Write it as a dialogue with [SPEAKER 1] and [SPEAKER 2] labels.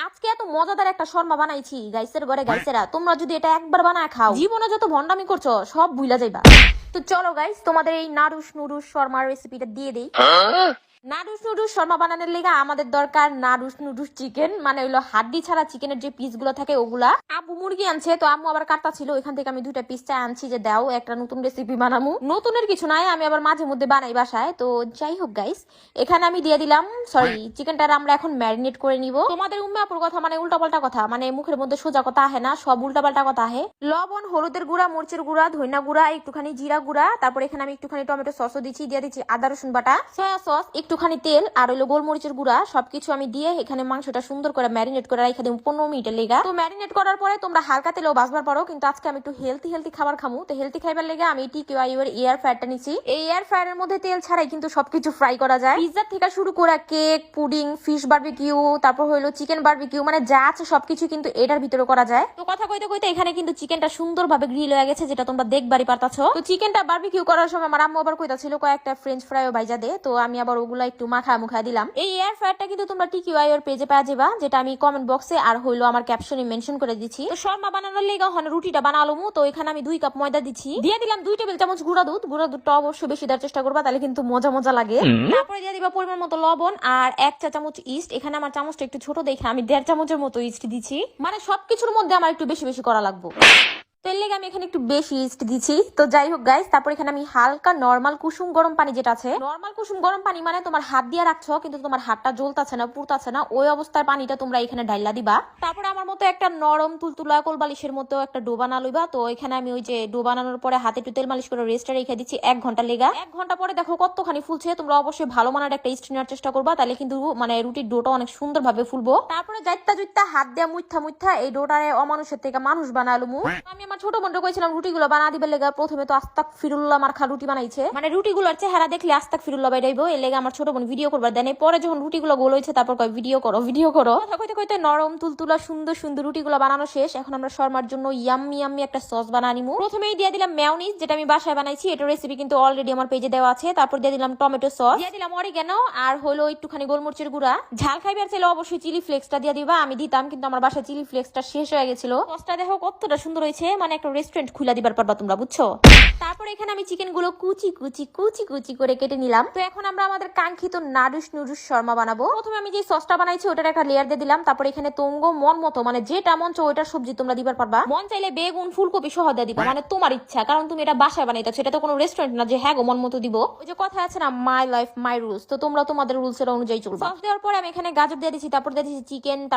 [SPEAKER 1] আজকে এত মজাদার একটা শর্মা বানাইছি গাইসের ঘরে গাইসেরা, তোমরা যদি এটা একবার বানায় খাও জীবনে যত ভন্ডামি করছো সব ভুলা যাইবা। তো চলো গাইস, তোমাদের এই নাড়ুস নুডুস শর্মার রেসিপিটা দিয়ে দেই। নাড়ুস নুডুস শর্মা বানানোর লেগে আমাদের দরকার নাড়ুস নুডুস চিকেন, মানে হলো হাড্ডি ছাড়া চিকেনের যে পিস গুলো থাকে ওগুলা। আব্বু মুরগি আনছে, তো আম্মু আবার কাটা ছিল, ওইখান থেকে আমি দুইটা পিস চাই আনছি যে দাও একটা নতুন রেসিপি বানামু। নতুনের কিছু নাই, আমি আবার মাঝে মধ্যে বানাই বাসায়। তো যাই হোক গাইস, এখানে আমি দিয়ে দিলাম চিকেনটা আমরা এখন ম্যারিনেট করে নিব। তোমাদের উম্মে আপুর কথা মানে উল্টাপাল্টা কথা, মানে মুখের মধ্যে সোজা কথা আহে না, সব উল্টাপাল্টা কথা আহে। লবণ, হলুদের গুঁড়া, মরিচের গুঁড়া, ধনিয়া গুঁড়া, একটুখানি জিরা গুঁড়া, তারপর এখানে আমি একটুখানি টমেটো সসও দিচ্ছি, দিয়ে দিচ্ছি আদা রসুন বাটা, সয়া সস, একটুখানি তেল আর হলো গোলমরিচের গুঁড়া, সবকিছু আমি দিয়ে এখানে মাংসটা সুন্দর করে ম্যারিনেট করে রেখে দিব 15 মিনিটের লেগা। তো ম্যারিনেট করার পরে তোমরা হালকা তেলেও ভাজবার পারো, কিন্তু আজকে আমি একটু হেলদি খাবার খামু। তো হেলদি খাইবার লেগে আমি টিকিউ এর এয়ার ফ্রায়ারটা নিছি। এই এয়ার ফ্রায়ারের মধ্যে তেল ছাড়াই কিন্তু সবকিছু ফ্রাই করা যায়। পিৎজা থেকে শুরু করে কেক, পুডিং, ফিশ বারবিকিউ, তারপর হলো চিকেন বারবিকিউ, মানে যা আছে সবকিছু কিন্তু এটার ভিতরে করা যায়। তো কথা কইতে কইতে এখানে কিন্তু চিকেনটা সুন্দরভাবে গ্রিল হয়ে গেছে, যেটা তোমরা দেখবারই পারতাছো। তো চিকেনটা বারবিকিউ করার সময় আমার আম্মু আবার কইতাছিল কয়েকটা ফ্রেঞ্চ ফ্রাইও ভাইজা দে, তো আমি আবার ওগুলা একটু মুখা দিলাম। এই এয়ার ফ্রায়ারটা কিন্তু তোমরা টিকিউ এর পেজে পাওয়া যাবা, যেটা আমি কমেন্ট বক্সে আর হইলো আমার ক্যাপশনে মেনশন করে দিচ্ছি। তো শর্মা বানানোর লেগে হন রুটিটা বানালামু। তো এখানে আমি 2 কাপ ময়দা দিচ্ছি, দিয়ে দিলাম 2 টেবিল চামচ গুঁড়া দুধটা অবশ্যই বেশি দেওয়ার চেষ্টা করবা, তাহলে কিন্তু মজা লাগে। তারপরে দিয়ে দিবা পরিমাণ মতো লবণ আর 1 চা চামচ ইস্ট। এখানে আমার চামচটা একটু ছোট দেখে আমি 1.5 চামচের মতো ইস্ট দিচ্ছি, মানে সবকিছুর মধ্যে আমার একটু বেশি করা লাগবে। তো এর লেগে আমি এখানে একটু বেশি ইস্ট দিচ্ছি। তো যাই হোক গাইস, তারপর এখানে আমি হালকা নরমাল কুসুম গরম পানি, যেটা আছে নরমাল কুসুম গরম পানি, মানে তোমার হাত দিয়ে রাখছো কিন্তু তোমার হাতটা জ্বলতাছে না, পুড়তাছে না, ওই অবস্থার পানিটা তোমরা এখানে ঢাইলা দিবা। তারপর আমার মতো একটা নরম তুলতুলা কোলবালিশের মতো একটা ডো বানা লইবা। তো এখানে আমি ওই যে ডো বানানোর পরে হাতে একটু তেল মালিশ করে রেস্টে রেখে দিচ্ছি 1 ঘন্টা লেগা। 1 ঘন্টা পরে দেখো কতখানি ফুলছে। তোমরা অবশ্যই ভালো মানের একটা ইস্ট নেওয়ার চেষ্টা করবা, তাহলে কিন্তু মানে রুটির ডোটা অনেক সুন্দর ভাবে ফুলবো। তারপরে যাইতা হাত দিয়ে মুইথা এই ডোটারে অমানুষের থেকে মানুষ বানালুমু। আমি আমার ছোট বোনটা কইছিলাম রুটিগুলো বানা দিবে লেগা, প্রথমে তো আস্তাক ফিরুল্লাহ মার্খা রুটি বানাইছে, মানে রুটিগুলোর চেহারা দেখলে আস্তাক ফিরুল্লাহ বাইরাইবো। এর লেগে আমার ছোট বোন ভিডিও করবার দেন, পরে যখন রুটিগুলো গোল হয়েছে তারপর কয় ভিডিও করো। কথা কইতে নরম তুলতুলা সুন্দর রুটিগুলো বানানো শেষ। এখন আমরা শর্মার জন্য ইয়াম্মি একটা সস বানা নিমু। প্রথমেই দিয়ে দিলাম মেয়োনিজ, যেটা আমি বাসায় বানাইছি, এটা রেসিপি কিন্তু অলরেডি আমার পেজে দেওয়া আছে। তারপর দিয়ে দিলাম টমেটো সস, দিয়ে দিলাম অরিগানো আর হলো একটুখানি গোলমরিচের গুঁড়া। ঝাল খাইবার চাইলে অবশ্যই চিলি ফ্লেক্সটা দিয়ে দিবা, আমি দিতাম কিন্তু আমার বাসায় চিলি ফ্লেক্সটা শেষ হয়ে গেছিল। সসটা দেখো কতটা সুন্দর হয়েছে, মানে একটা রেস্টুরেন্ট খুলে দিবার পারবা তোমরা, বুঝছো। তারপর এখানে আমি চিকেন গুলো কুচি করে কেটে নিলাম। তো এখন আমরা আমাদের কাঙ্ক্ষিত নাড়ুস নুডুস শর্মা বানাবো। প্রথমে আমি যে সসটা বানাইছি ওটার একটা লেয়ার দিয়ে দিলাম। তারপর এখানে তোমগো মন মতো, মানে যেটা মন চাও ওইটার সবজি তোমরা দিবার পারবা। মন চাইলে বেগুন, ফুলকপি সহ দিয়ে দিবা, মানে তোমার ইচ্ছা, কারণ তুমি এটা বাসায় বানাইতেছো, এটা তো কোনো রেস্টুরেন্ট না যে হ্যাঁ গো মন মতো দিব। ওই যে কথা আছে না, মাই লাইফ মাই রুলস, তো তোমরা তোমাদের রুলস এর অনুযায়ী চলবা। সস দেওয়ার পরে আমি এখানে গাজর দিয়ে দিচ্ছি, তারপর দিয়ে দিচ্ছি চিকেন।